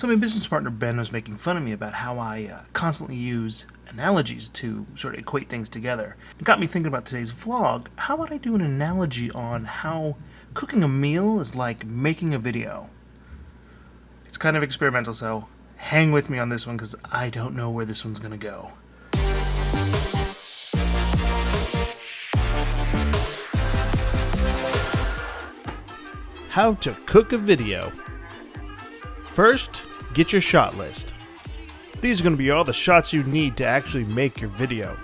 So my business partner Ben was making fun of me about how I constantly use analogies to sort of equate things together. It got me thinking about today's vlog. How about I do an analogy on how cooking a meal is like making a video? It's kind of experimental, so hang with me on this one because I don't know where this one's gonna go. How to cook a video. First, get your shot list. These are going to be all the shots you need to actually make your video.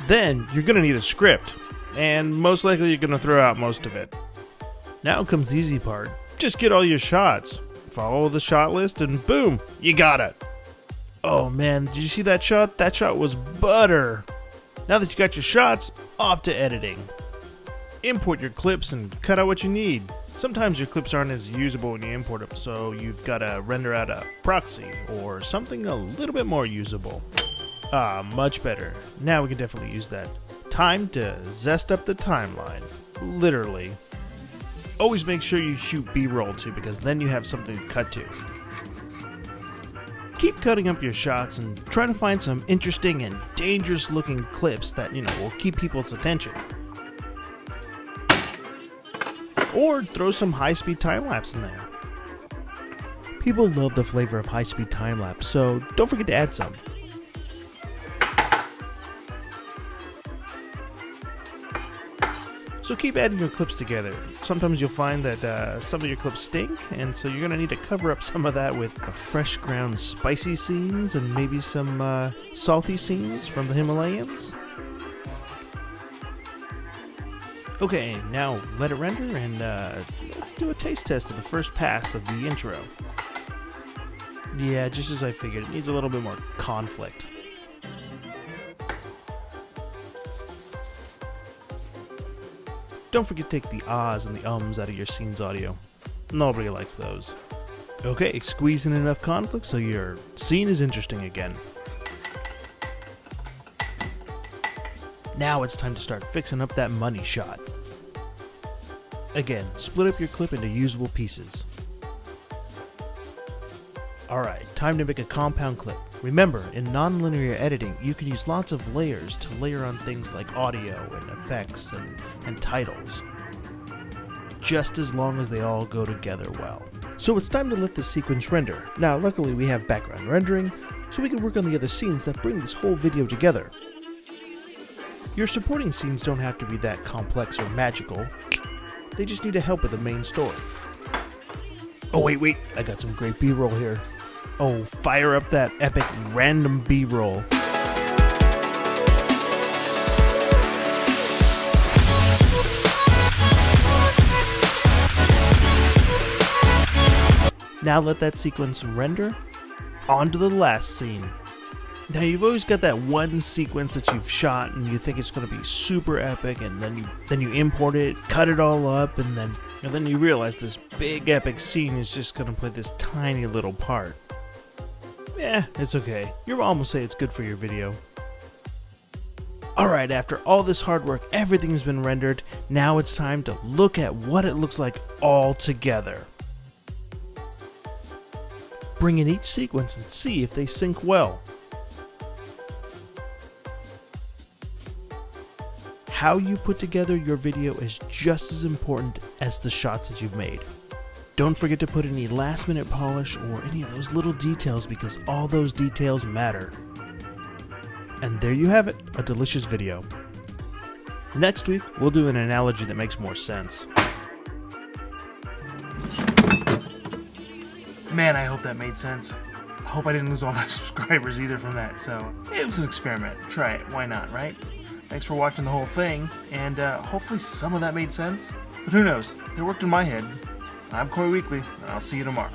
Then, you're going to need a script, and most likely you're going to throw out most of it. Now comes the easy part. Just get all your shots. Follow the shot list and boom, you got it. Oh man, did you see that shot? That shot was butter. Now that you got your shots, off to editing. Import your clips and cut out what you need. Sometimes your clips aren't as usable when you import them, so you've got to render out a proxy or something a little bit more usable. Much better. Now we can definitely use that time to zest up the timeline. Literally. Always make sure you shoot B-roll too, because then you have something to cut to. Keep cutting up your shots and try to find some interesting and dangerous looking clips that, will keep people's attention. Or throw some high-speed time-lapse in there. People love the flavor of high-speed time-lapse, so don't forget to add some. So keep adding your clips together. Sometimes you'll find that some of your clips stink, and so you're going to need to cover up some of that with the fresh ground spicy scenes and maybe some salty scenes from the Himalayas. Okay, now let it render and let's do a taste test of the first pass of the intro. Yeah, just as I figured, it needs a little bit more conflict. Don't forget to take the ahs and the ums out of your scene's audio. Nobody likes those. Okay, squeeze in enough conflict so your scene is interesting again. Now it's time to start fixing up that money shot. Again, split up your clip into usable pieces. Alright, time to make a compound clip. Remember, in nonlinear editing, you can use lots of layers to layer on things like audio and effects and titles. Just as long as they all go together well. So it's time to let this sequence render. Now, luckily we have background rendering, so we can work on the other scenes that bring this whole video together. Your supporting scenes don't have to be that complex or magical. They just need to help with the main story. Oh wait, I got some great B-roll here. Oh, fire up that epic random B-roll. Now let that sequence render. On to the last scene. Now you've always got that one sequence that you've shot and you think it's going to be super epic, and then you import it, cut it all up, and then you realize this big epic scene is just going to play this tiny little part. Yeah, it's okay. You'll almost say it's good for your video. Alright, after all this hard work, everything's been rendered. Now it's time to look at what it looks like all together. Bring in each sequence and see if they sync well. How you put together your video is just as important as the shots that you've made. Don't forget to put any last minute polish or any of those little details, because all those details matter. And there you have it, a delicious video. Next week, we'll do an analogy that makes more sense. Man, I hope that made sense. I hope I didn't lose all my subscribers either from that, so it was an experiment. Try it, why not, right? Thanks for watching the whole thing, and hopefully some of that made sense. But who knows, it worked in my head. I'm Weekley, and I'll see you tomorrow.